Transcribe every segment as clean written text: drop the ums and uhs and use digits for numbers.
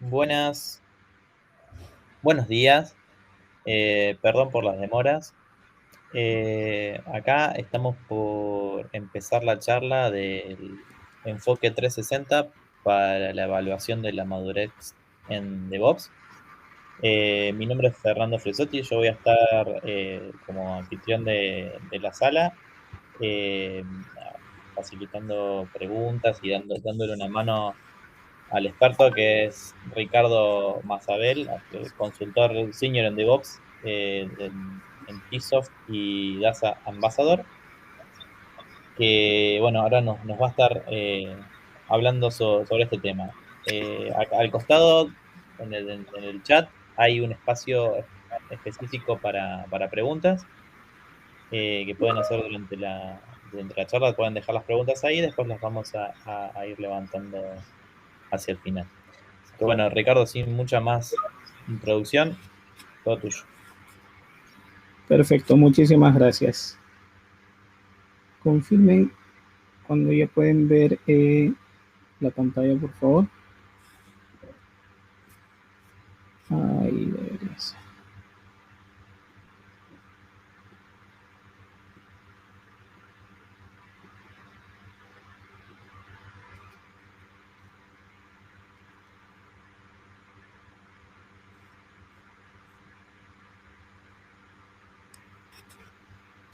Buenas, buenos días. Perdón por las demoras. Acá estamos por empezar la charla del enfoque 360 para la evaluación de la madurez en DevOps. Mi nombre es Fernando Fresotti, yo voy a estar como anfitrión de la sala, eh, facilitando preguntas y dándole una mano al experto que es Ricardo Mazabel, consultor senior en DevOps en Tsoft y Dasa Ambassador, que bueno, ahora nos va a estar hablando sobre este tema. Acá al costado, en el chat, hay un espacio específico para preguntas que pueden hacer durante la charla, pueden dejar las preguntas ahí, después las vamos a ir levantando hacia el final. Que bueno, Ricardo, sin mucha más introducción, todo tuyo. Perfecto, muchísimas gracias. Confirmen cuando ya pueden ver la pantalla, por favor. Ahí debería ser.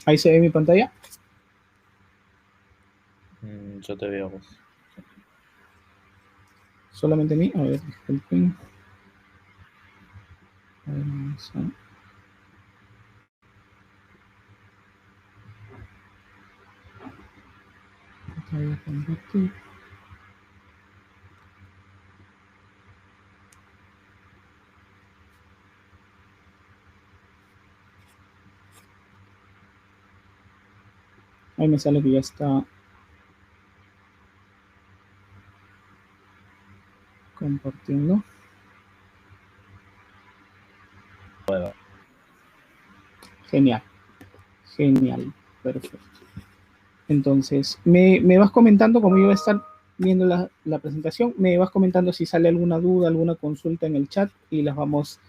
Ahí se ve mi pantalla. Yo te veo vos. Solamente a mí. A ver, disculpen. Vamos a... Pantalla compartir. Ahí me sale que ya está compartiendo. Genial, genial, perfecto. Entonces, me vas comentando, como yo voy a estar viendo la presentación, me vas comentando si sale alguna duda, alguna consulta en el chat y las vamos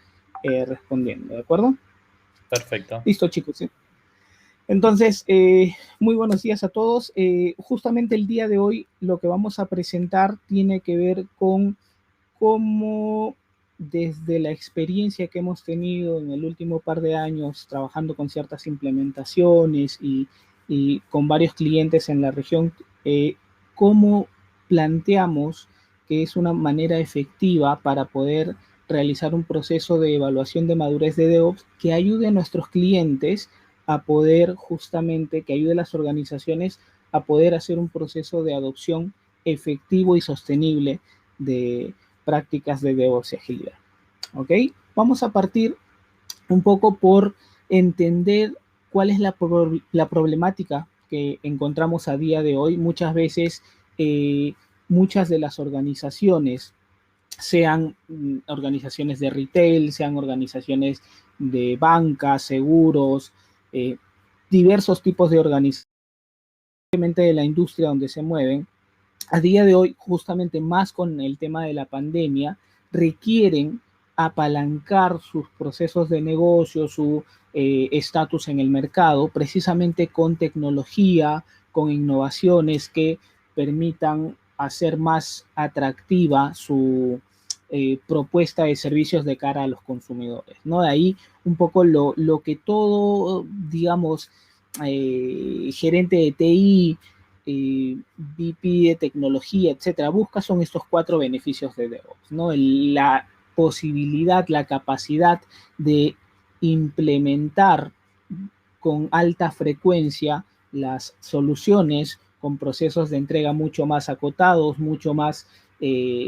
respondiendo, ¿de acuerdo? Perfecto. Listo, chicos. ¿Sí? Entonces, muy buenos días a todos. Justamente el día de hoy lo que vamos a presentar tiene que ver con cómo desde la experiencia que hemos tenido en el último par de años trabajando con ciertas implementaciones y con varios clientes en la región, cómo planteamos que es una manera efectiva para poder realizar un proceso de evaluación de madurez de DevOps que ayude a nuestros clientes a poder justamente, que ayude a las organizaciones a poder hacer un proceso de adopción efectivo y sostenible de prácticas de DevOps y agilidad. ¿Ok? Vamos a partir un poco por entender cuál es la problemática que encontramos a día de hoy. Muchas veces, muchas de las organizaciones, sean organizaciones de retail, sean organizaciones de banca, seguros, diversos tipos de organizaciones de la industria donde se mueven, a día de hoy, justamente más con el tema de la pandemia, requieren apalancar sus procesos de negocio, su estatus en el mercado, precisamente con tecnología, con innovaciones que permitan hacer más atractiva su propuesta de servicios de cara a los consumidores, ¿no? De ahí un poco lo que todo, digamos, gerente de TI, VP de tecnología, etcétera, busca son estos 4 beneficios de DevOps, ¿no? La posibilidad, la capacidad de implementar con alta frecuencia las soluciones con procesos de entrega mucho más acotados, mucho más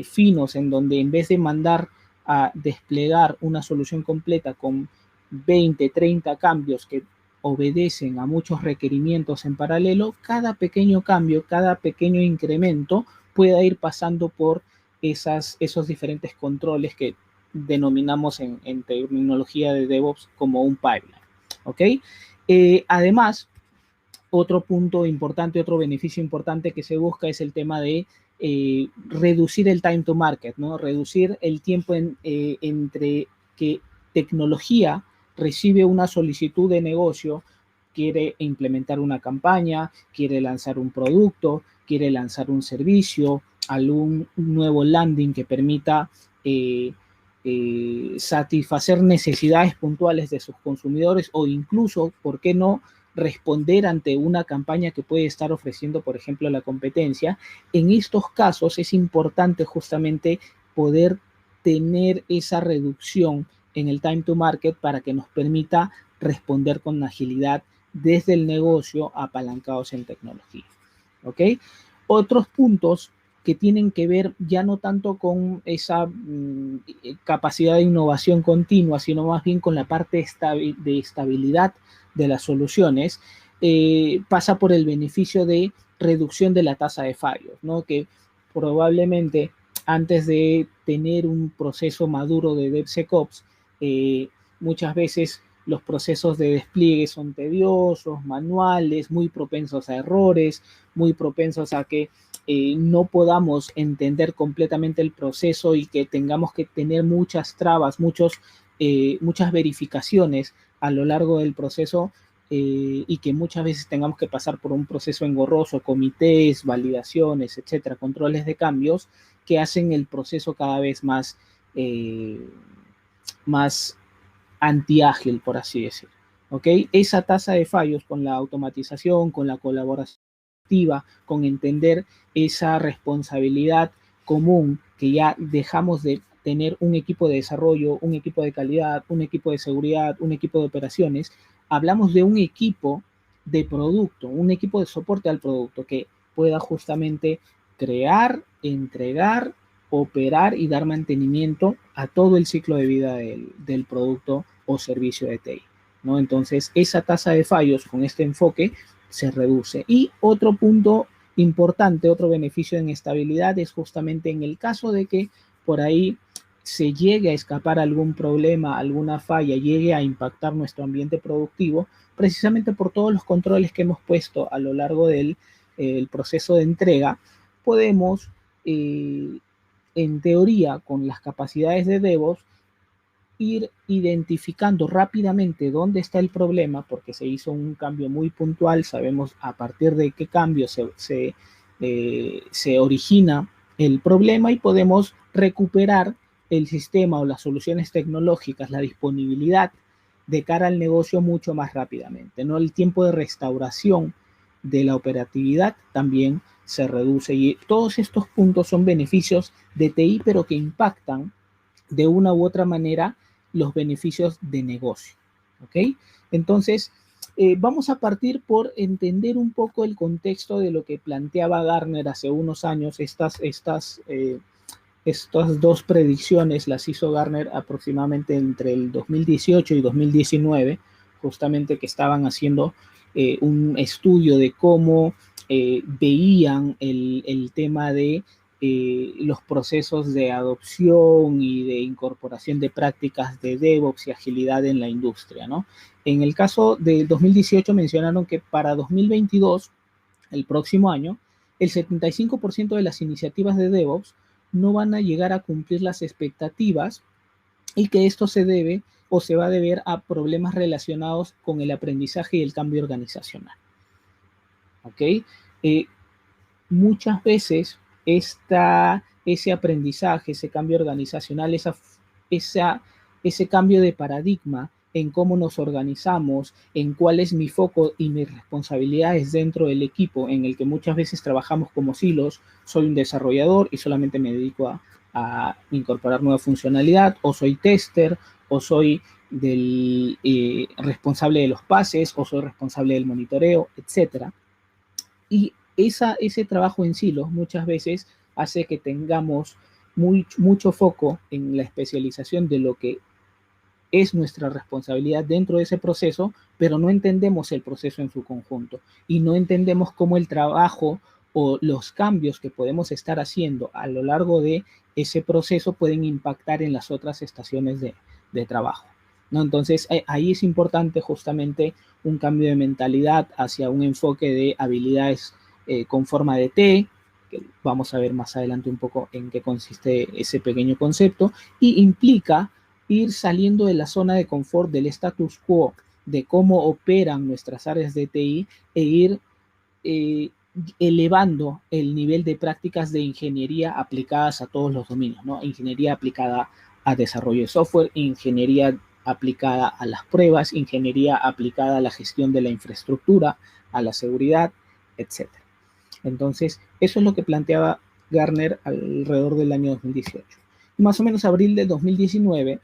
finos, en donde en vez de mandar a desplegar una solución completa con 20, 30 cambios que obedecen a muchos requerimientos en paralelo, cada pequeño cambio, cada pequeño incremento pueda ir pasando por esos diferentes controles que denominamos en terminología de DevOps como un pipeline. ¿Ok? Además, otro punto importante, otro beneficio importante que se busca es el tema de reducir el time to market, ¿no? Reducir el tiempo entre que tecnología recibe una solicitud de negocio, quiere implementar una campaña, quiere lanzar un producto, quiere lanzar un servicio, algún nuevo landing que permita satisfacer necesidades puntuales de sus consumidores o incluso, ¿por qué no?, responder ante una campaña que puede estar ofreciendo, por ejemplo, la competencia. En estos casos es importante justamente poder tener esa reducción en el time to market para que nos permita responder con agilidad desde el negocio apalancados en tecnología. ¿Ok? Otros puntos que tienen que ver ya no tanto con esa capacidad de innovación continua, sino más bien con la parte de estabilidad de las soluciones, pasa por el beneficio de reducción de la tasa de fallos, ¿no? Que probablemente antes de tener un proceso maduro de DevSecOps, muchas veces los procesos de despliegue son tediosos, manuales, muy propensos a errores, muy propensos a que no podamos entender completamente el proceso y que tengamos que tener muchas trabas, muchas verificaciones a lo largo del proceso y que muchas veces tengamos que pasar por un proceso engorroso, comités, validaciones, etcétera, controles de cambios que hacen el proceso cada vez más antiágil, por así decirlo. ¿Ok? Esa tasa de fallos con la automatización, con la colaboración activa, con entender esa responsabilidad común que ya dejamos de tener un equipo de desarrollo, un equipo de calidad, un equipo de seguridad, un equipo de operaciones, hablamos de un equipo de producto, un equipo de soporte al producto que pueda justamente crear, entregar, operar y dar mantenimiento a todo el ciclo de vida del producto o servicio de TI, ¿no? Entonces, esa tasa de fallos con este enfoque se reduce. Y otro punto importante, otro beneficio en estabilidad es justamente en el caso de que por ahí se llegue a escapar algún problema, alguna falla, llegue a impactar nuestro ambiente productivo, precisamente por todos los controles que hemos puesto a lo largo del el proceso de entrega, podemos, en teoría, con las capacidades de DevOps, ir identificando rápidamente dónde está el problema, porque se hizo un cambio muy puntual, sabemos a partir de qué cambio se origina el problema y podemos recuperar el sistema o las soluciones tecnológicas, la disponibilidad de cara al negocio mucho más rápidamente, ¿no? El tiempo de restauración de la operatividad también se reduce y todos estos puntos son beneficios de TI, pero que impactan de una u otra manera los beneficios de negocio. ¿Ok? Entonces, vamos a partir por entender un poco el contexto de lo que planteaba Gartner hace unos años. Estas dos predicciones las hizo Gartner aproximadamente entre el 2018 y 2019, justamente que estaban haciendo un estudio de cómo veían el tema de los procesos de adopción y de incorporación de prácticas de DevOps y agilidad en la industria, ¿no? En el caso de 2018 mencionaron que para 2022, el próximo año, el 75% de las iniciativas de DevOps no van a llegar a cumplir las expectativas y que esto se debe o se va a deber a problemas relacionados con el aprendizaje y el cambio organizacional. ¿Ok? Muchas veces ese aprendizaje, ese cambio organizacional, ese cambio de paradigma en cómo nos organizamos, en cuál es mi foco y mis responsabilidades dentro del equipo, en el que muchas veces trabajamos como silos. Soy un desarrollador y solamente me dedico a incorporar nueva funcionalidad, o soy tester, o soy responsable de los pases, o soy responsable del monitoreo, etc. Y ese trabajo en silos muchas veces hace que tengamos mucho foco en la especialización de lo que es nuestra responsabilidad dentro de ese proceso, pero no entendemos el proceso en su conjunto y no entendemos cómo el trabajo o los cambios que podemos estar haciendo a lo largo de ese proceso pueden impactar en las otras estaciones de trabajo. ¿no? Entonces, ahí es importante justamente un cambio de mentalidad hacia un enfoque de habilidades con forma de T, que vamos a ver más adelante un poco en qué consiste ese pequeño concepto, y implica ir saliendo de la zona de confort del status quo, de cómo operan nuestras áreas de TI, e ir eh, elevando el nivel de prácticas de ingeniería aplicadas a todos los dominios, ¿no? Ingeniería aplicada a desarrollo de software, ingeniería aplicada a las pruebas, ingeniería aplicada a la gestión de la infraestructura, a la seguridad, etcétera. Entonces, eso es lo que planteaba Gartner alrededor del año 2018. Y más o menos abril de 2019,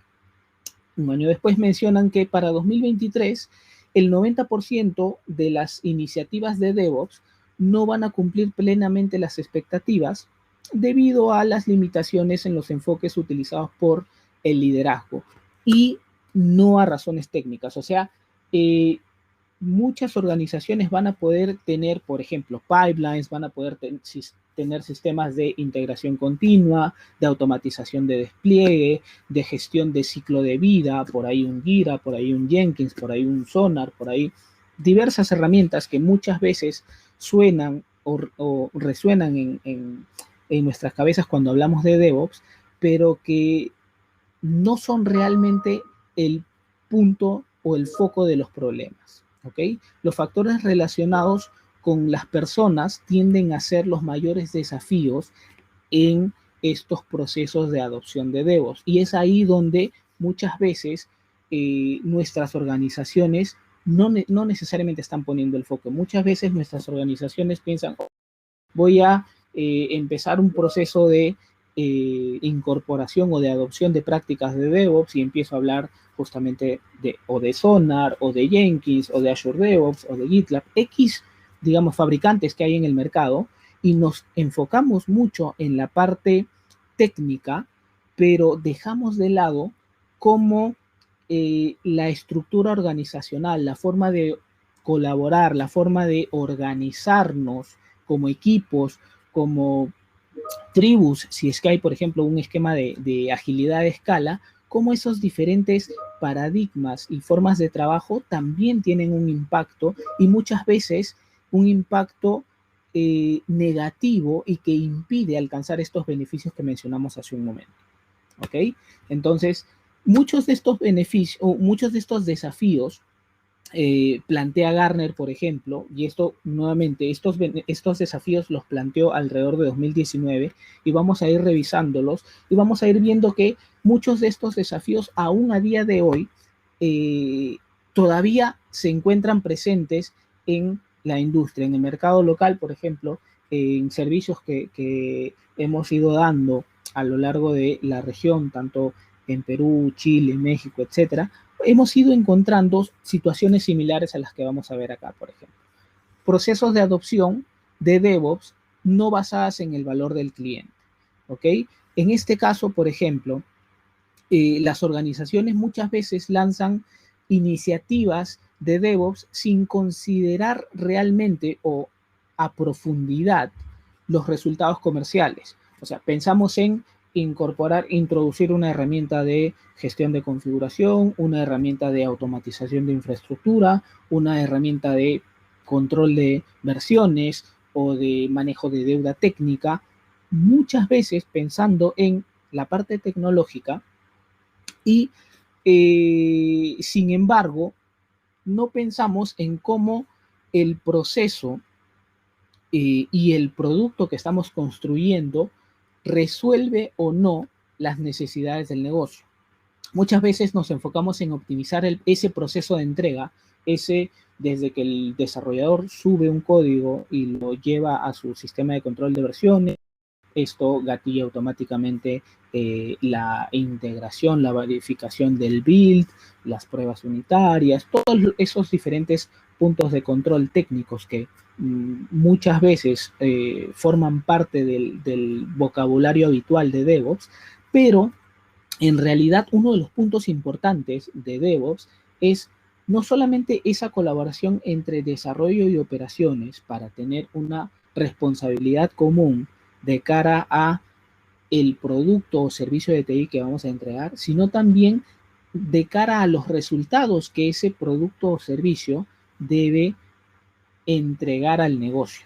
un año después, mencionan que para 2023 el 90% de las iniciativas de DevOps no van a cumplir plenamente las expectativas debido a las limitaciones en los enfoques utilizados por el liderazgo y no a razones técnicas. O sea, muchas organizaciones van a poder tener, por ejemplo, pipelines, van a poder tener sistemas de integración continua, de automatización de despliegue, de gestión de ciclo de vida, por ahí un Gira, por ahí un Jenkins, por ahí un Sonar, por ahí diversas herramientas que muchas veces suenan o resuenan en nuestras cabezas cuando hablamos de DevOps, pero que no son realmente el punto o el foco de los problemas. ¿Okay? Los factores relacionados con las personas tienden a ser los mayores desafíos en estos procesos de adopción de DevOps. Y es ahí donde muchas veces nuestras organizaciones no necesariamente están poniendo el foco. Muchas veces nuestras organizaciones piensan, voy a empezar un proceso de incorporación o de adopción de prácticas de DevOps y empiezo a hablar justamente o de Sonar, o de Jenkins, o de Azure DevOps, o de GitLab, X, digamos, fabricantes que hay en el mercado, y nos enfocamos mucho en la parte técnica, pero dejamos de lado cómo la estructura organizacional, la forma de colaborar, la forma de organizarnos como equipos, como tribus, si es que hay, por ejemplo, un esquema de agilidad de escala, cómo esos diferentes paradigmas y formas de trabajo también tienen un impacto y muchas veces un impacto negativo y que impide alcanzar estos beneficios que mencionamos hace un momento. ¿Ok? Entonces, muchos de estos beneficios o muchos de estos desafíos plantea Gartner, por ejemplo, y esto nuevamente, estos desafíos los planteó alrededor de 2019 y vamos a ir revisándolos y vamos a ir viendo que muchos de estos desafíos aún a día de hoy todavía se encuentran presentes en la industria, en el mercado local, por ejemplo, en servicios que hemos ido dando a lo largo de la región, tanto en Perú, Chile, México, etcétera, hemos ido encontrando situaciones similares a las que vamos a ver acá, por ejemplo. Procesos de adopción de DevOps no basadas en el valor del cliente. ¿Ok? En este caso, por ejemplo, las organizaciones muchas veces lanzan iniciativas de DevOps sin considerar realmente o a profundidad los resultados comerciales. O sea, pensamos en introducir una herramienta de gestión de configuración, una herramienta de automatización de infraestructura, una herramienta de control de versiones o de manejo de deuda técnica, muchas veces pensando en la parte tecnológica y sin embargo no pensamos en cómo el proceso y el producto que estamos construyendo resuelve o no las necesidades del negocio. Muchas veces nos enfocamos en optimizar ese proceso de entrega, desde que el desarrollador sube un código y lo lleva a su sistema de control de versiones. Esto gatilla automáticamente la integración, la verificación del build, las pruebas unitarias, todos esos diferentes puntos de control técnicos que muchas veces forman parte del vocabulario habitual de DevOps, pero en realidad uno de los puntos importantes de DevOps es no solamente esa colaboración entre desarrollo y operaciones para tener una responsabilidad común de cara a el producto o servicio de TI que vamos a entregar, sino también de cara a los resultados que ese producto o servicio debe entregar al negocio.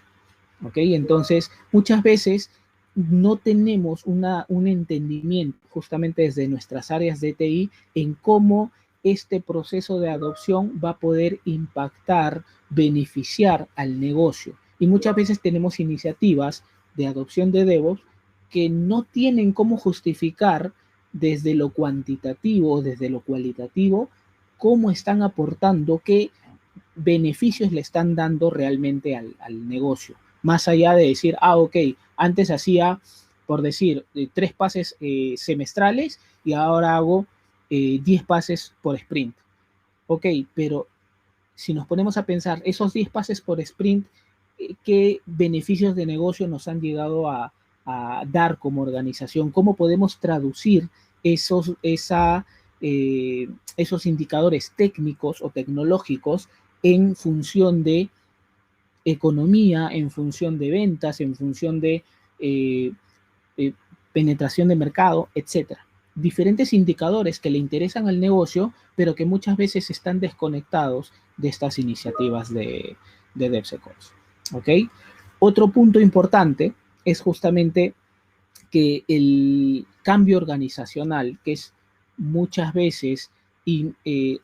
¿Ok? Entonces, muchas veces no tenemos un entendimiento justamente desde nuestras áreas de TI en cómo este proceso de adopción va a poder impactar, beneficiar al negocio. Y muchas veces tenemos iniciativas de adopción de DevOps que no tienen cómo justificar desde lo cuantitativo, desde lo cualitativo, cómo están aportando, qué beneficios le están dando realmente al negocio. Más allá de decir, ok, antes hacía, por decir, 3 pases semestrales y ahora hago 10 pases por sprint. Ok, pero si nos ponemos a pensar, esos 10 pases por sprint, ¿qué beneficios de negocio nos han llegado a dar como organización? ¿Cómo podemos traducir esos indicadores técnicos o tecnológicos en función de economía, en función de ventas, en función de eh, eh, penetración de mercado, etcétera? Diferentes indicadores que le interesan al negocio, pero que muchas veces están desconectados de estas iniciativas de DevSecOps. ¿Ok? Otro punto importante es justamente que el cambio organizacional, que es muchas veces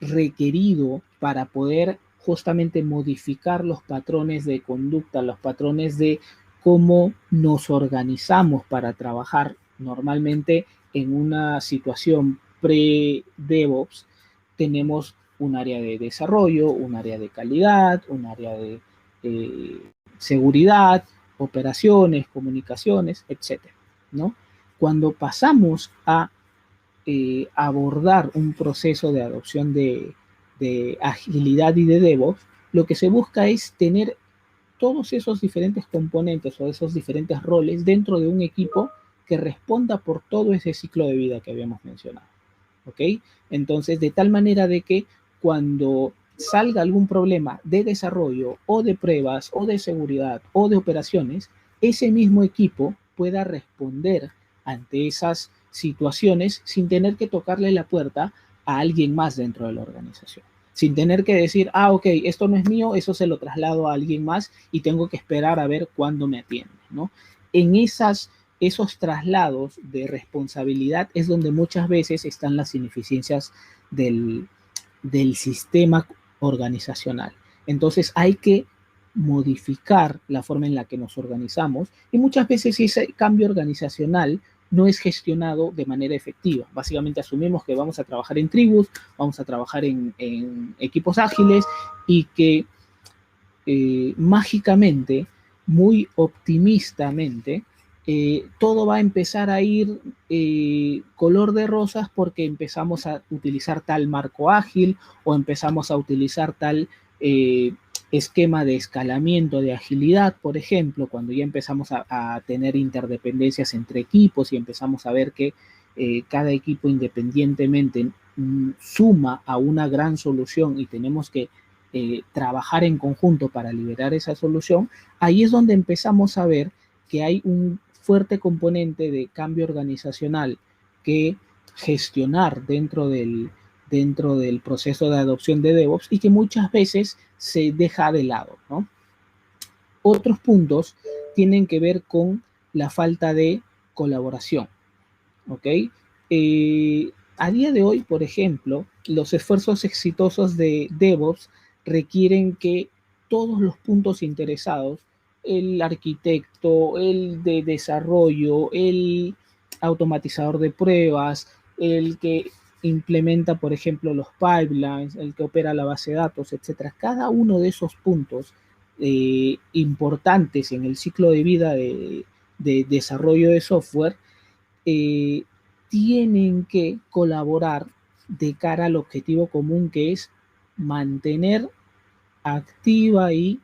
requerido para poder justamente modificar los patrones de conducta, los patrones de cómo nos organizamos para trabajar normalmente en una situación pre-DevOps, tenemos un área de desarrollo, un área de calidad, un área de seguridad, operaciones, comunicaciones, etcétera, ¿no? Cuando pasamos a abordar un proceso de adopción de agilidad y de DevOps, lo que se busca es tener todos esos diferentes componentes o esos diferentes roles dentro de un equipo que responda por todo ese ciclo de vida que habíamos mencionado. ¿Ok? Entonces, de tal manera de que cuando salga algún problema de desarrollo o de pruebas o de seguridad o de operaciones, ese mismo equipo pueda responder ante esas situaciones sin tener que tocarle la puerta a alguien más dentro de la organización. Sin tener que decir, ok, esto no es mío, eso se lo traslado a alguien más y tengo que esperar a ver cuándo me atiende, ¿no? En esos traslados de responsabilidad es donde muchas veces están las ineficiencias del sistema organizacional. Entonces hay que modificar la forma en la que nos organizamos y muchas veces ese cambio organizacional no es gestionado de manera efectiva. Básicamente asumimos que vamos a trabajar en tribus, vamos a trabajar en equipos ágiles y que mágicamente, muy optimistamente, todo va a empezar a ir color de rosas porque empezamos a utilizar tal marco ágil o empezamos a utilizar tal esquema de escalamiento de agilidad, por ejemplo, cuando ya empezamos a tener interdependencias entre equipos y empezamos a ver que cada equipo independientemente suma a una gran solución y tenemos que trabajar en conjunto para liberar esa solución, ahí es donde empezamos a ver que hay un fuerte componente de cambio organizacional que gestionar dentro del proceso de adopción de DevOps y que muchas veces se deja de lado, ¿no? Otros puntos tienen que ver con la falta de colaboración, ¿ok? A día de hoy, por ejemplo, los esfuerzos exitosos de DevOps requieren que todos los puntos interesados, el arquitecto, el de desarrollo, el automatizador de pruebas, el que implementa, por ejemplo, los pipelines, el que opera la base de datos, etcétera. Cada uno de esos puntos importantes en el ciclo de vida de desarrollo de software eh, tienen que colaborar de cara al objetivo común que es mantener activa y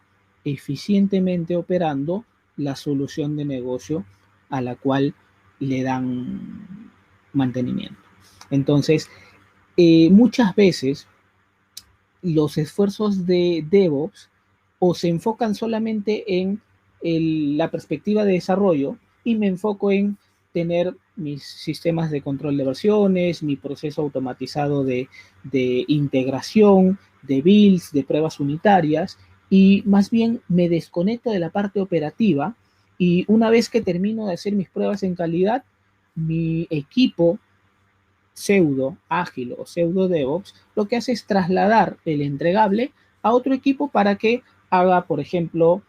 eficientemente operando la solución de negocio a la cual le dan mantenimiento. Entonces, muchas veces los esfuerzos de DevOps o se enfocan solamente en la perspectiva de desarrollo y me enfoco en tener mis sistemas de control de versiones, mi proceso automatizado de integración, de builds, de pruebas unitarias, y más bien me desconecto de la parte operativa y una vez que termino de hacer mis pruebas en calidad, mi equipo pseudo ágil o pseudo DevOps lo que hace es trasladar el entregable a otro equipo para que haga, por ejemplo,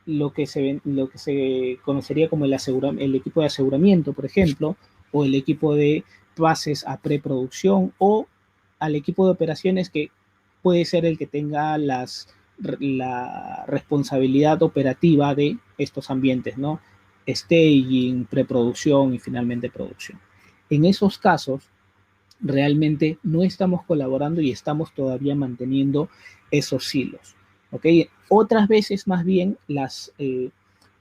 lo que se conocería como el equipo de aseguramiento, por ejemplo, o el equipo de pases a preproducción, o al equipo de operaciones que puede ser el que tenga la responsabilidad operativa de estos ambientes, ¿no? Staging, preproducción y finalmente producción. En esos casos, realmente no estamos colaborando y estamos todavía manteniendo esos silos. ¿Ok? Otras veces, más bien, las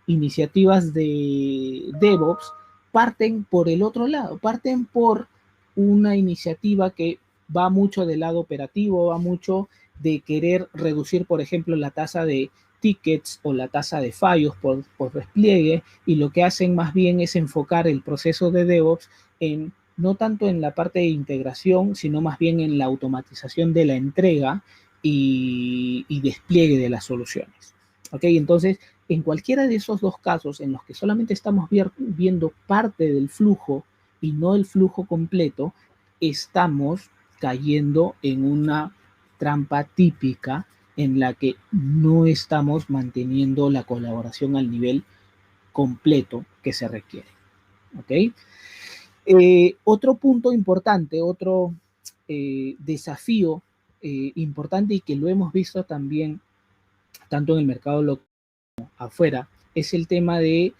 iniciativas de DevOps parten por el otro lado, parten por una iniciativa que va mucho del lado operativo, va mucho de querer reducir, por ejemplo, la tasa de tickets o la tasa de fallos por despliegue, y lo que hacen más bien es enfocar el proceso de DevOps en no tanto en la parte de integración, sino más bien en la automatización de la entrega y despliegue de las soluciones. ¿Ok? Entonces, en cualquiera de esos dos casos en los que solamente estamos viendo parte del flujo y no el flujo completo, estamos cayendo en una trampa típica en la que no estamos manteniendo la colaboración al nivel completo que se requiere. ¿Ok? Otro punto importante, otro desafío importante y que lo hemos visto también tanto en el mercado local como afuera, es el tema de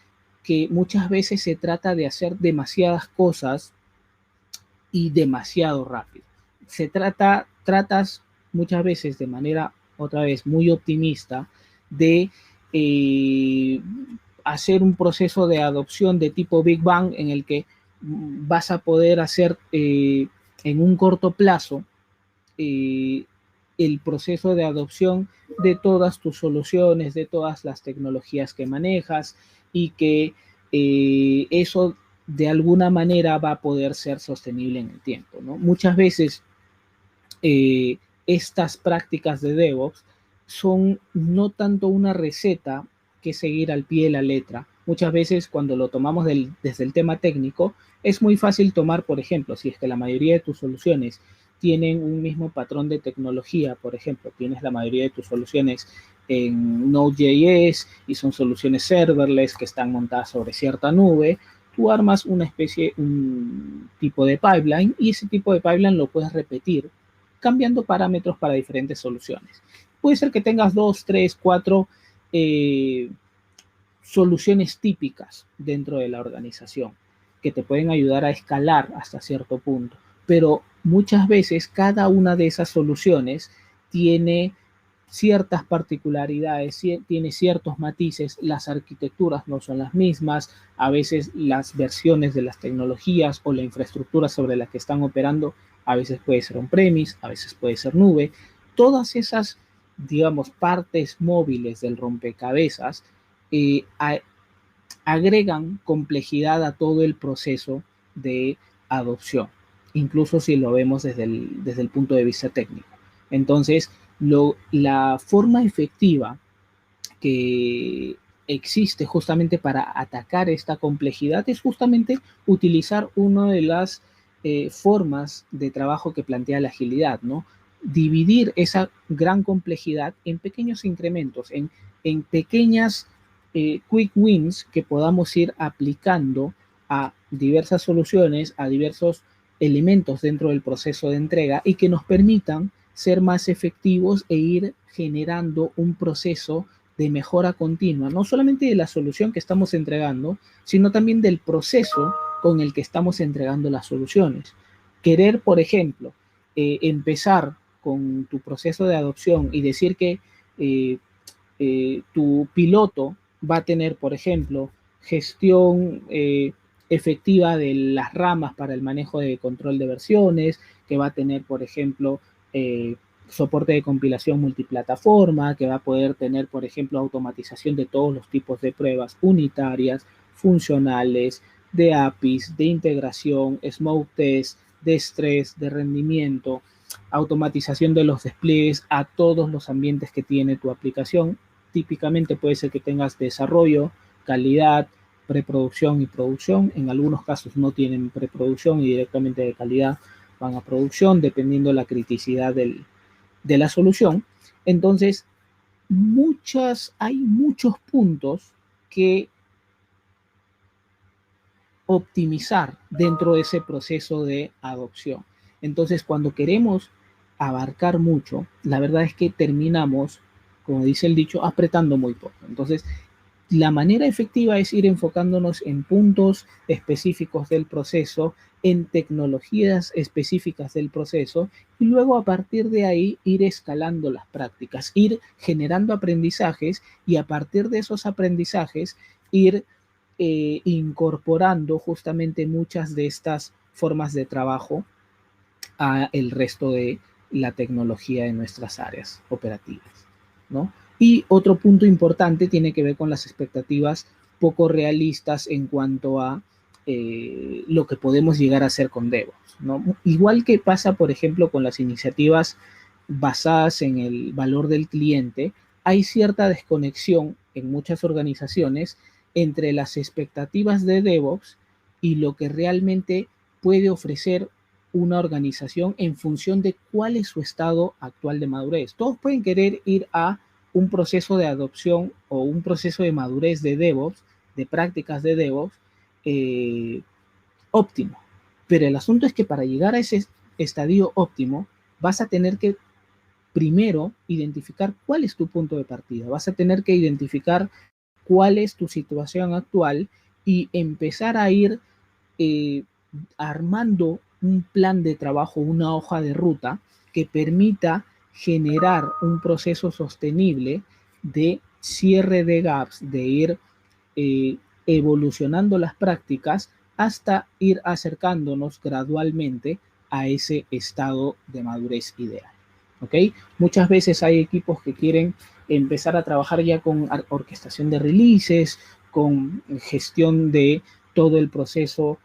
que muchas veces se trata de hacer demasiadas cosas y demasiado rápido. Tratas muchas veces de manera, otra vez, muy optimista de eh, hacer un proceso de adopción de tipo Big Bang en el que vas a poder hacer en un corto plazo eh, el proceso de adopción de todas tus soluciones, de todas las tecnologías que manejas, y que eso de alguna manera va a poder ser sostenible en el tiempo, ¿no? Muchas veces eh, estas prácticas de DevOps son no tanto una receta que seguir al pie de la letra. Muchas veces cuando lo tomamos desde el tema técnico, es muy fácil tomar, por ejemplo, si es que la mayoría de tus soluciones tienen un mismo patrón de tecnología, por ejemplo, tienes la mayoría de tus soluciones en Node.js y son soluciones serverless que están montadas sobre cierta nube, tú armas una especie, un tipo de pipeline, y ese tipo de pipeline lo puedes repetir cambiando parámetros para diferentes soluciones. Puede ser que tengas 2, 3, 4 soluciones típicas dentro de la organización que te pueden ayudar a escalar hasta cierto punto, pero muchas veces cada una de esas soluciones tiene ciertas particularidades, tiene ciertos matices, las arquitecturas no son las mismas, a veces las versiones de las tecnologías o la infraestructura sobre la que están operando, a veces puede ser on-premise, a veces puede ser nube. Todas esas, digamos, partes móviles del rompecabezas eh, a, agregan complejidad a todo el proceso de adopción, incluso si lo vemos desde el punto de vista técnico. Entonces, la forma efectiva que existe justamente para atacar esta complejidad es justamente utilizar una de las formas de trabajo que plantea la agilidad, ¿no? Dividir esa gran complejidad en pequeños incrementos, en pequeñas quick wins que podamos ir aplicando a diversas soluciones, a diversos elementos dentro del proceso de entrega, y que nos permitan ser más efectivos e ir generando un proceso de mejora continua, no solamente de la solución que estamos entregando, sino también del proceso con el que estamos entregando las soluciones. Querer, por ejemplo, empezar con tu proceso de adopción y decir que tu piloto va a tener, por ejemplo, gestión efectiva de las ramas para el manejo de control de versiones, que va a tener, por ejemplo, soporte de compilación multiplataforma, que va a poder tener, por ejemplo, automatización de todos los tipos de pruebas unitarias, funcionales, de APIs, de integración, smoke test, de estrés, de rendimiento, automatización de los despliegues a todos los ambientes que tiene tu aplicación. Típicamente puede ser que tengas desarrollo, calidad, preproducción y producción. En algunos casos no tienen preproducción y directamente de calidad van a producción, dependiendo de la criticidad de la solución. Entonces, hay muchos puntos que optimizar dentro de ese proceso de adopción. Entonces, cuando queremos abarcar mucho, la verdad es que terminamos, como dice el dicho, apretando muy poco. Entonces, la manera efectiva es ir enfocándonos en puntos específicos del proceso, en tecnologías específicas del proceso, y luego a partir de ahí ir escalando las prácticas, ir generando aprendizajes y a partir de esos aprendizajes ir incorporando justamente muchas de estas formas de trabajo a el resto de la tecnología de nuestras áreas operativas, ¿no? Y otro punto importante tiene que ver con las expectativas poco realistas en cuanto a lo que podemos llegar a hacer con DevOps, ¿no? Igual que pasa, por ejemplo, con las iniciativas basadas en el valor del cliente, hay cierta desconexión en muchas organizaciones entre las expectativas de DevOps y lo que realmente puede ofrecer una organización en función de cuál es su estado actual de madurez. Todos pueden querer ir a un proceso de adopción o un proceso de madurez de DevOps, de prácticas de DevOps, óptimo. Pero el asunto es que para llegar a ese estadio óptimo, vas a tener que primero identificar cuál es tu punto de partida. Vas a tener que identificar cuál es tu situación actual y empezar a ir armando un plan de trabajo, una hoja de ruta que permita generar un proceso sostenible de cierre de gaps, de ir evolucionando las prácticas hasta ir acercándonos gradualmente a ese estado de madurez ideal. ¿Ok? Muchas veces hay equipos que quieren empezar a trabajar ya con orquestación de releases, con gestión de todo el proceso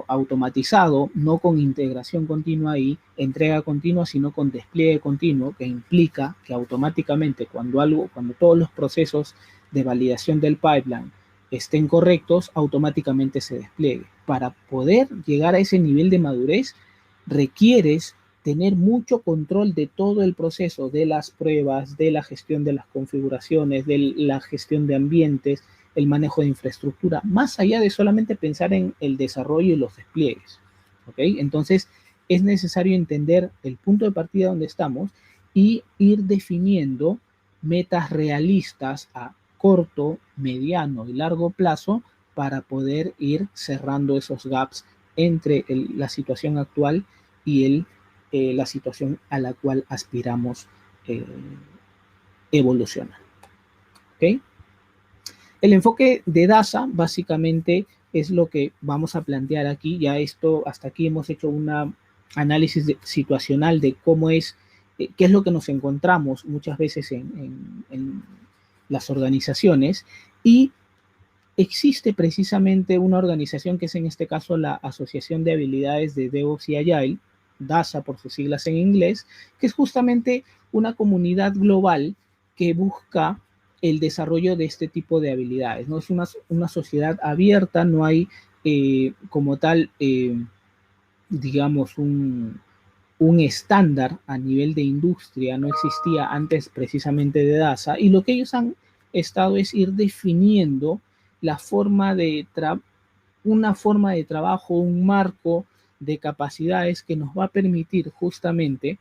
automatizado, no con integración continua y entrega continua, sino con despliegue continuo, que implica que automáticamente cuando todos los procesos de validación del pipeline estén correctos, automáticamente se despliegue. Para poder llegar a ese nivel de madurez, requieres tener mucho control de todo el proceso, de las pruebas, de la gestión de las configuraciones, de la gestión de ambientes, el manejo de infraestructura, más allá de solamente pensar en el desarrollo y los despliegues. ¿Ok? Entonces, es necesario entender el punto de partida donde estamos y ir definiendo metas realistas a corto, mediano y largo plazo para poder ir cerrando esos gaps entre la situación actual y la situación a la cual aspiramos evolucionar. ¿Ok? El enfoque de DASA básicamente es lo que vamos a plantear aquí. Ya hasta aquí hemos hecho un análisis situacional de cómo es, qué es lo que nos encontramos muchas veces en las organizaciones y existe precisamente una organización que es en este caso la Asociación de Habilidades de DevOps y Agile, DASA por sus siglas en inglés, que es justamente una comunidad global que busca el desarrollo de este tipo de habilidades. ¿No? Es una sociedad abierta, no hay como tal, digamos, un estándar a nivel de industria, no existía antes precisamente de DASA, y lo que ellos han estado es ir definiendo la forma de una forma de trabajo, un marco de capacidades que nos va a permitir justamente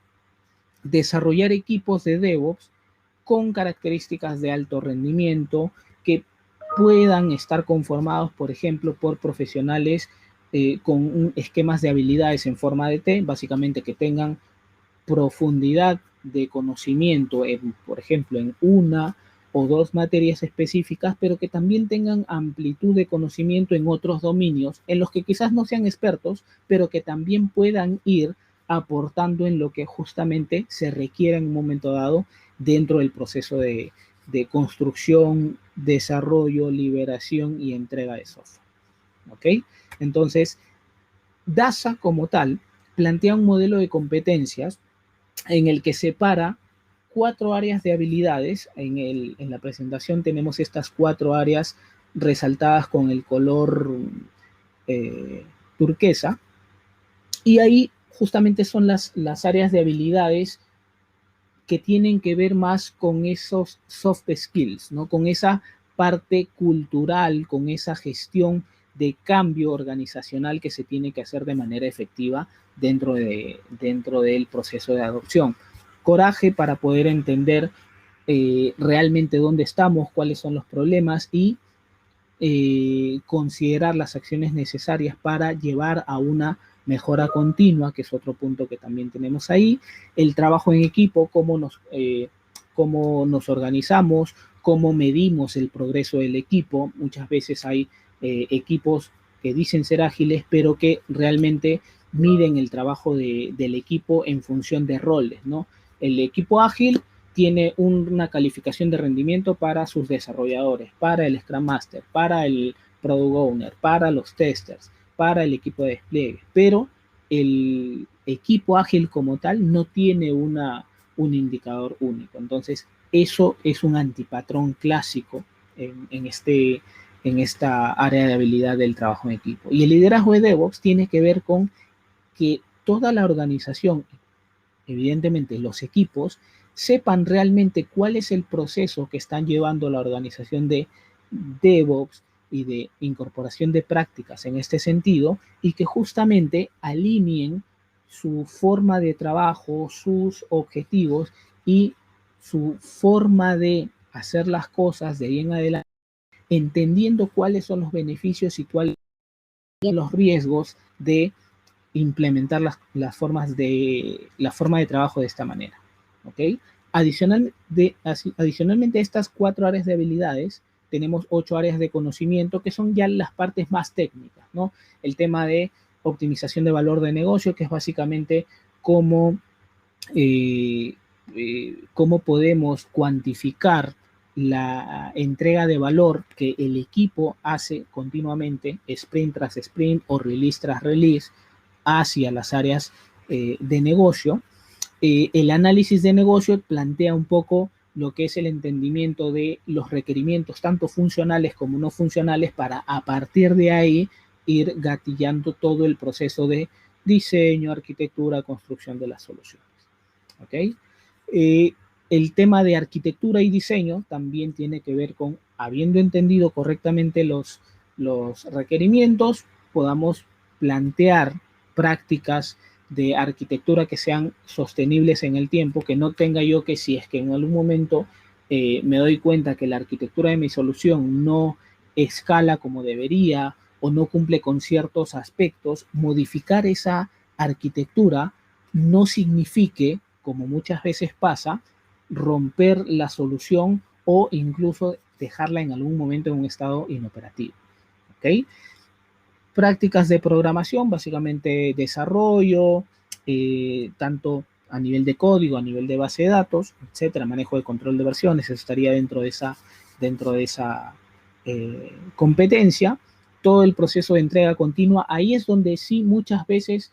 desarrollar equipos de DevOps con características de alto rendimiento que puedan estar conformados, por ejemplo, por profesionales con esquemas de habilidades en forma de T, básicamente que tengan profundidad de conocimiento, por ejemplo, en una o dos materias específicas, pero que también tengan amplitud de conocimiento en otros dominios en los que quizás no sean expertos, pero que también puedan ir aportando en lo que justamente se requiere en un momento dado dentro del proceso de construcción, desarrollo, liberación y entrega de software. ¿Ok? Entonces, DASA como tal plantea un modelo de competencias en el que separa 4 áreas de habilidades. En la presentación tenemos estas 4 áreas resaltadas con el color turquesa, y ahí justamente son las áreas de habilidades que tienen que ver más con esos soft skills, ¿no? Con esa parte cultural, con esa gestión de cambio organizacional que se tiene que hacer de manera efectiva dentro del proceso de adopción. Coraje para poder entender realmente dónde estamos, cuáles son los problemas y considerar las acciones necesarias para llevar a una mejora continua, que es otro punto que también tenemos ahí, el trabajo en equipo, cómo nos organizamos, cómo medimos el progreso del equipo. Muchas veces hay equipos que dicen ser ágiles, pero que realmente miden el trabajo del equipo en función de roles, ¿no? El equipo ágil tiene una calificación de rendimiento para sus desarrolladores, para el Scrum Master, para el Product Owner, para los testers, para el equipo de despliegue, pero el equipo ágil como tal no tiene un indicador único. Entonces, eso es un antipatrón clásico en esta área de habilidad del trabajo en equipo. Y el liderazgo de DevOps tiene que ver con que toda la organización, evidentemente los equipos, sepan realmente cuál es el proceso que están llevando la organización de DevOps y de incorporación de prácticas en este sentido, y que justamente alineen su forma de trabajo, sus objetivos y su forma de hacer las cosas de ahí en adelante, entendiendo cuáles son los beneficios y cuáles son los riesgos de implementar la forma de trabajo de esta manera. ¿Ok? Adicionalmente a estas 4 áreas de habilidades, tenemos 8 áreas de conocimiento que son ya las partes más técnicas, ¿no? El tema de optimización de valor de negocio, que es básicamente cómo, cómo podemos cuantificar la entrega de valor que el equipo hace continuamente, sprint tras sprint o release tras release, hacia las áreas de negocio. El análisis de negocio plantea un poco lo que es el entendimiento de los requerimientos, tanto funcionales como no funcionales, para a partir de ahí ir gatillando todo el proceso de diseño, arquitectura, construcción de las soluciones. ¿Ok? El tema de arquitectura y diseño también tiene que ver con, habiendo entendido correctamente los requerimientos, podamos plantear prácticas de arquitectura que sean sostenibles en el tiempo, que no tenga yo que, si es que en algún momento me doy cuenta que la arquitectura de mi solución no escala como debería o no cumple con ciertos aspectos, modificar esa arquitectura no signifique, como muchas veces pasa, romper la solución o incluso dejarla en algún momento en un estado inoperativo. ¿Ok? Prácticas de programación, básicamente desarrollo, tanto a nivel de código, a nivel de base de datos, etcétera, manejo de control de versiones, eso estaría dentro de esa competencia. Todo el proceso de entrega continua, ahí es donde sí muchas veces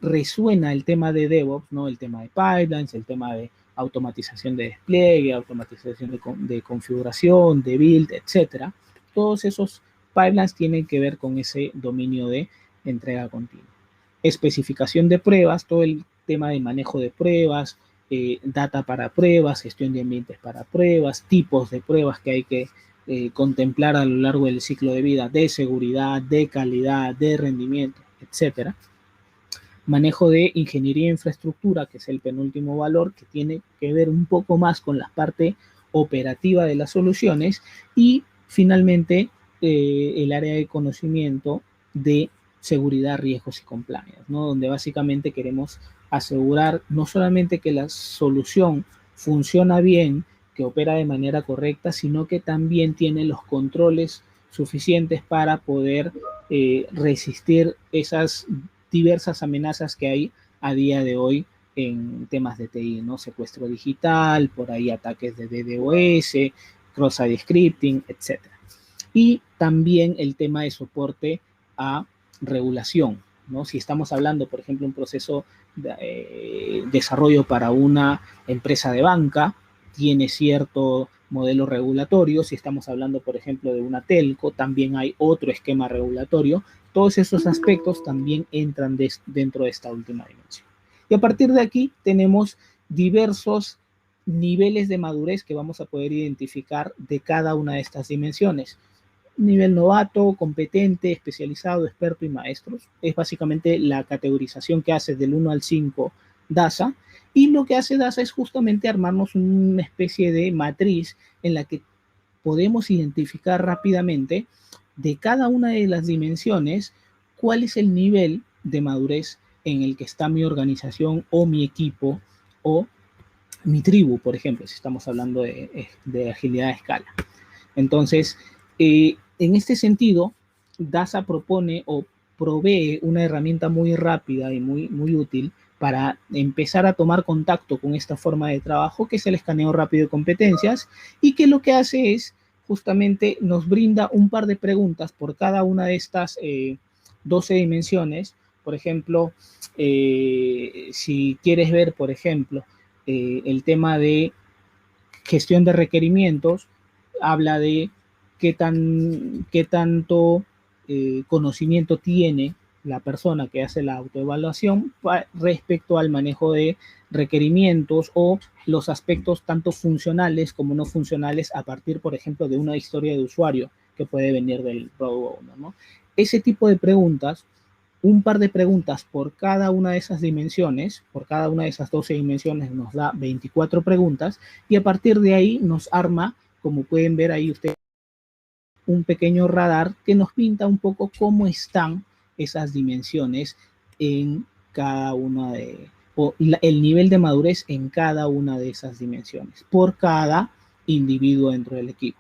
resuena el tema de DevOps, ¿no? El tema de pipelines, el tema de automatización de despliegue, automatización de configuración, de build, etcétera. Todos esos pipelines tienen que ver con ese dominio de entrega continua. Especificación de pruebas, todo el tema de manejo de pruebas, data para pruebas, gestión de ambientes para pruebas, tipos de pruebas que hay que contemplar a lo largo del ciclo de vida, de seguridad, de calidad, de rendimiento, etcétera. Manejo de ingeniería e infraestructura, que es el penúltimo valor, que tiene que ver un poco más con la parte operativa de las soluciones. Y finalmente, el área de conocimiento de seguridad, riesgos y compliance, ¿no? Donde básicamente queremos asegurar no solamente que la solución funciona bien, que opera de manera correcta, sino que también tiene los controles suficientes para poder resistir esas diversas amenazas que hay a día de hoy en temas de TI, ¿no? Secuestro digital, por ahí ataques de DDoS, cross-site scripting, etc. Y también el tema de soporte a regulación, ¿no? Si estamos hablando, por ejemplo, un proceso de desarrollo para una empresa de banca, tiene cierto modelo regulatorio. Si estamos hablando, por ejemplo, de una telco, también hay otro esquema regulatorio. Todos esos aspectos también entran dentro de esta última dimensión. Y a partir de aquí tenemos diversos niveles de madurez que vamos a poder identificar de cada una de estas dimensiones. Nivel novato, competente, especializado, experto y maestros. Es básicamente la categorización que hace del 1 al 5 DASA. Y lo que hace DASA es justamente armarnos una especie de matriz en la que podemos identificar rápidamente de cada una de las dimensiones cuál es el nivel de madurez en el que está mi organización o mi equipo o mi tribu, por ejemplo, si estamos hablando de agilidad a escala. Entonces, en este sentido, DASA propone o provee una herramienta muy rápida y muy útil para empezar a tomar contacto con esta forma de trabajo, que es el escaneo rápido de competencias, y que lo que hace es justamente nos brinda un par de preguntas por cada una de estas 12 dimensiones. Por ejemplo, si quieres ver, por ejemplo, el tema de gestión de requerimientos, habla de qué tanto conocimiento tiene la persona que hace la autoevaluación respecto al manejo de requerimientos o los aspectos tanto funcionales como no funcionales a partir, por ejemplo, de una historia de usuario que puede venir del Product Owner, ¿no? Ese tipo de preguntas, un par de preguntas por cada una de esas dimensiones, por cada una de esas 12 dimensiones nos da 24 preguntas, y a partir de ahí nos arma, como pueden ver ahí ustedes, un pequeño radar que nos pinta un poco cómo están esas dimensiones en cada una o el nivel de madurez en cada una de esas dimensiones, por cada individuo dentro del equipo.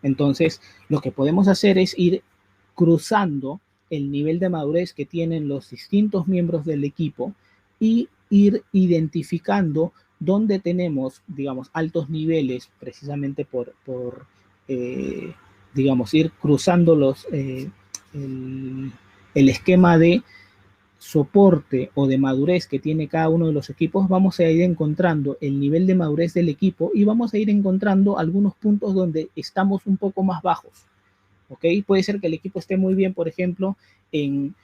Entonces, lo que podemos hacer es ir cruzando el nivel de madurez que tienen los distintos miembros del equipo y ir identificando dónde tenemos, digamos, altos niveles, precisamente por digamos, ir cruzando el esquema de soporte o de madurez que tiene cada uno de los equipos. Vamos a ir encontrando el nivel de madurez del equipo y vamos a ir encontrando algunos puntos donde estamos un poco más bajos. ¿Ok? Puede ser que el equipo esté muy bien, por ejemplo, en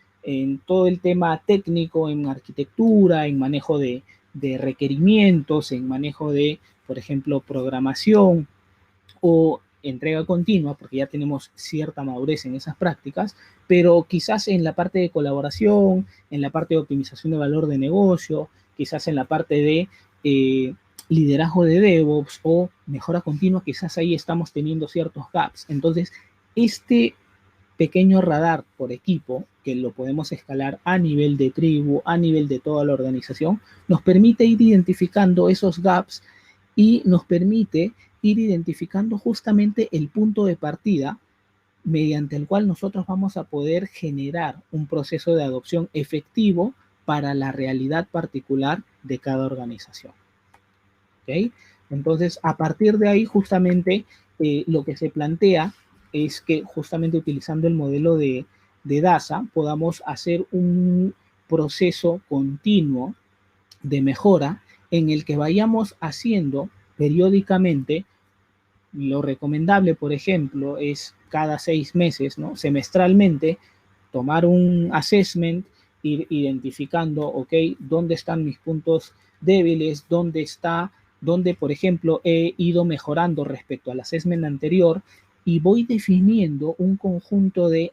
todo el tema técnico, en arquitectura, en manejo de requerimientos, en manejo de, por ejemplo, programación o entrega continua, porque ya tenemos cierta madurez en esas prácticas, pero quizás en la parte de colaboración, en la parte de optimización de valor de negocio, quizás en la parte de liderazgo de DevOps o mejora continua, quizás ahí estamos teniendo ciertos gaps. Entonces, este pequeño radar por equipo, que lo podemos escalar a nivel de tribu, a nivel de toda la organización, nos permite ir identificando esos gaps y nos permite ir identificando justamente el punto de partida mediante el cual nosotros vamos a poder generar un proceso de adopción efectivo para la realidad particular de cada organización. ¿Okay? Entonces, a partir de ahí, justamente, lo que se plantea es que justamente utilizando el modelo de DASA podamos hacer un proceso continuo de mejora en el que vayamos haciendo periódicamente. Lo recomendable, por ejemplo, es cada 6 meses, ¿no? Semestralmente, tomar un assessment, ir identificando, ok, dónde están mis puntos débiles, dónde, por ejemplo, he ido mejorando respecto al assessment anterior, y voy definiendo un conjunto de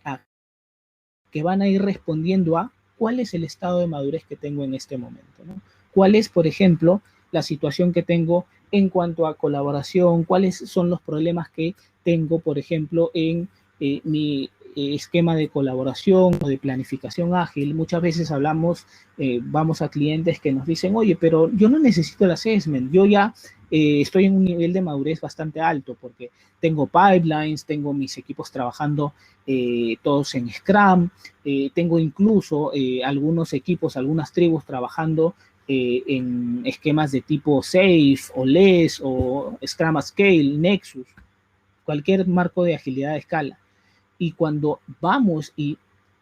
que van a ir respondiendo a cuál es el estado de madurez que tengo en este momento, ¿no? Cuál es, por ejemplo, la situación que tengo en cuanto a colaboración, cuáles son los problemas que tengo, por ejemplo, en mi esquema de colaboración o de planificación ágil. Muchas veces vamos a clientes que nos dicen, oye, pero yo no necesito el assessment, yo ya estoy en un nivel de madurez bastante alto porque tengo pipelines, tengo mis equipos trabajando todos en Scrum, tengo incluso algunos equipos, algunas tribus trabajando en esquemas de tipo SAFe o LESS o Scrum at Scale, Nexus, cualquier marco de agilidad de escala. Y cuando vamos y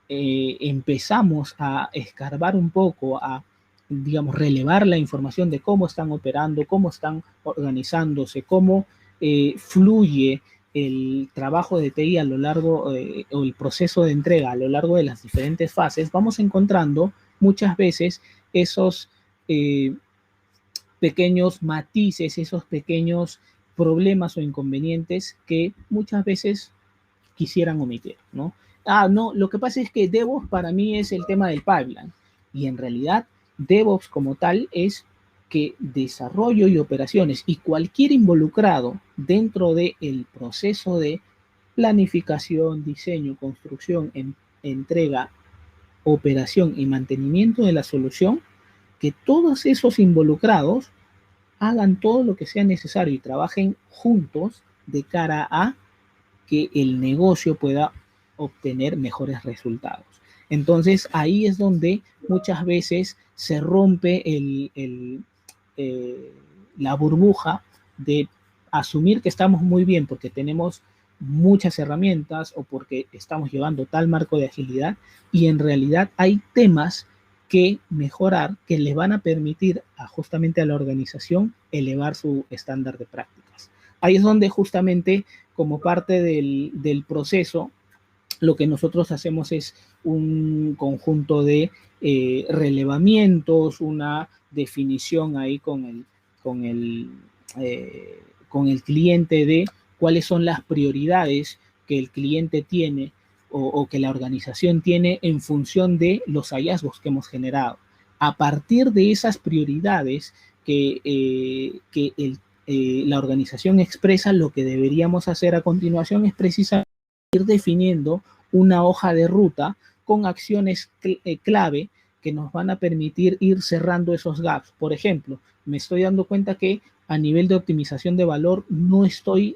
empezamos a escarbar un poco, a, digamos, relevar la información de cómo están operando, cómo están organizándose, cómo fluye el trabajo de TI a lo largo, o el proceso de entrega a lo largo de las diferentes fases, vamos encontrando muchas veces esos pequeños matices, esos pequeños problemas o inconvenientes que muchas veces quisieran omitir, ¿no? Ah, no, lo que pasa es que DevOps para mí es el tema del pipeline y en realidad DevOps como tal es que desarrollo y operaciones y cualquier involucrado dentro del proceso de planificación, diseño, construcción, entrega, operación y mantenimiento de la solución, que todos esos involucrados hagan todo lo que sea necesario y trabajen juntos de cara a que el negocio pueda obtener mejores resultados. Entonces ahí es donde muchas veces se rompe eh, la burbuja de asumir que estamos muy bien porque tenemos muchas herramientas o porque estamos llevando tal marco de agilidad y en realidad hay temas que mejorar que les van a permitir justamente a la organización elevar su estándar de prácticas. Ahí es donde justamente como parte del proceso, lo que nosotros hacemos es un conjunto de relevamientos, una definición ahí con el, con el cliente de cuáles son las prioridades que el cliente tiene o que la organización tiene en función de los hallazgos que hemos generado. A partir de esas prioridades que la organización expresa, lo que deberíamos hacer a continuación es precisamente ir definiendo una hoja de ruta con acciones clave que nos van a permitir ir cerrando esos gaps. Por ejemplo, me estoy dando cuenta que a nivel de optimización de valor no estoy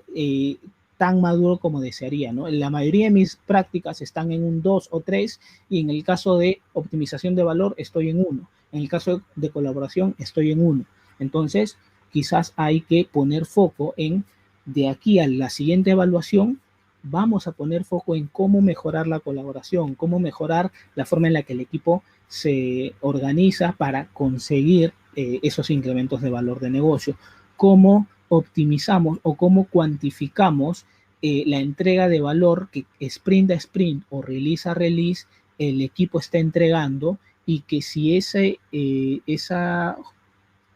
tan maduro como desearía, ¿no? La mayoría de mis prácticas están en un 2 o 3 y en el caso de optimización de valor estoy en 1. En el caso de colaboración estoy en 1. Entonces, quizás hay que poner foco en de aquí a la siguiente evaluación vamos a poner foco en cómo mejorar la colaboración, cómo mejorar la forma en la que el equipo se organiza para conseguir esos incrementos de valor de negocio, cómo optimizamos o cómo cuantificamos la entrega de valor que sprint a sprint o release a release el equipo está entregando y que si esa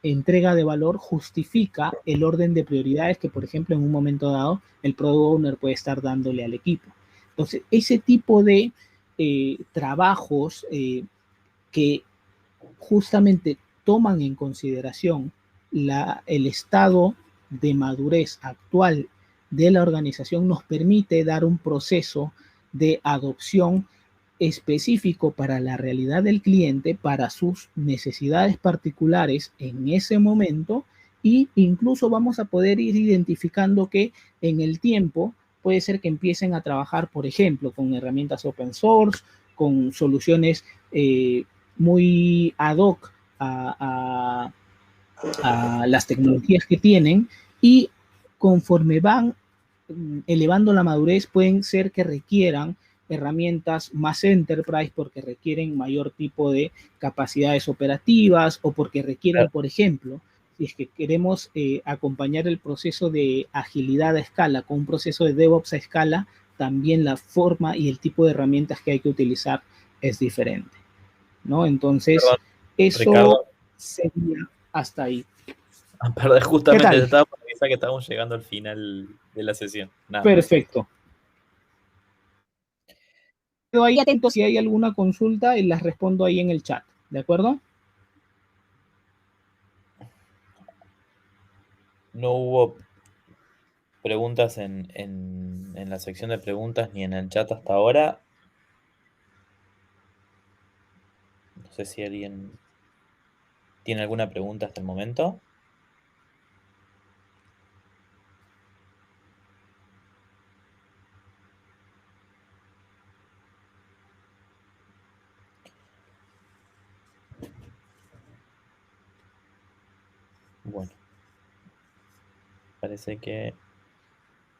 entrega de valor justifica el orden de prioridades que, por ejemplo, en un momento dado el product owner puede estar dándole al equipo. Entonces, ese tipo de trabajos que justamente toman en consideración el estado de madurez actual de la organización nos permite dar un proceso de adopción específico para la realidad del cliente, para sus necesidades particulares en ese momento e incluso vamos a poder ir identificando que en el tiempo puede ser que empiecen a trabajar, por ejemplo, con herramientas open source, con soluciones muy ad hoc a las tecnologías que tienen y conforme van elevando la madurez pueden ser que requieran herramientas más enterprise porque requieren mayor tipo de capacidades operativas o porque requieren, por ejemplo, si es que queremos acompañar el proceso de agilidad a escala con un proceso de DevOps a escala, también la forma y el tipo de herramientas que hay que utilizar es diferente, ¿no? Entonces, Perdón, eso Ricardo. sería hasta ahí. Perdón, ¿Qué justamente te tal? estaba por avisar que estábamos llegando al final de la sesión. Nada, perfecto. Perfecto. Quedo ahí atento si hay alguna consulta y las respondo ahí en el chat, ¿de acuerdo? No hubo preguntas en la sección de preguntas ni en el chat hasta ahora. No sé si alguien tiene alguna pregunta hasta el momento. Bueno, parece que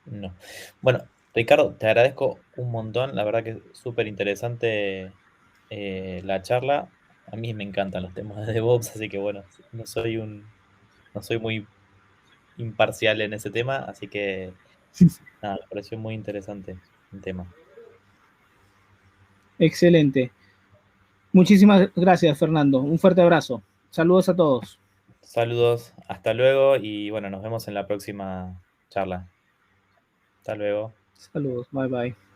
no. Bueno, Ricardo, te agradezco un montón. La verdad que es súper interesante la charla. A mí me encantan los temas de DevOps, así que bueno, no soy muy imparcial en ese tema, así que nada, me pareció muy interesante el tema. Excelente. Muchísimas gracias, Fernando. Un fuerte abrazo. Saludos a todos. Saludos, hasta luego y bueno, nos vemos en la próxima charla. Hasta luego. Saludos. Bye bye.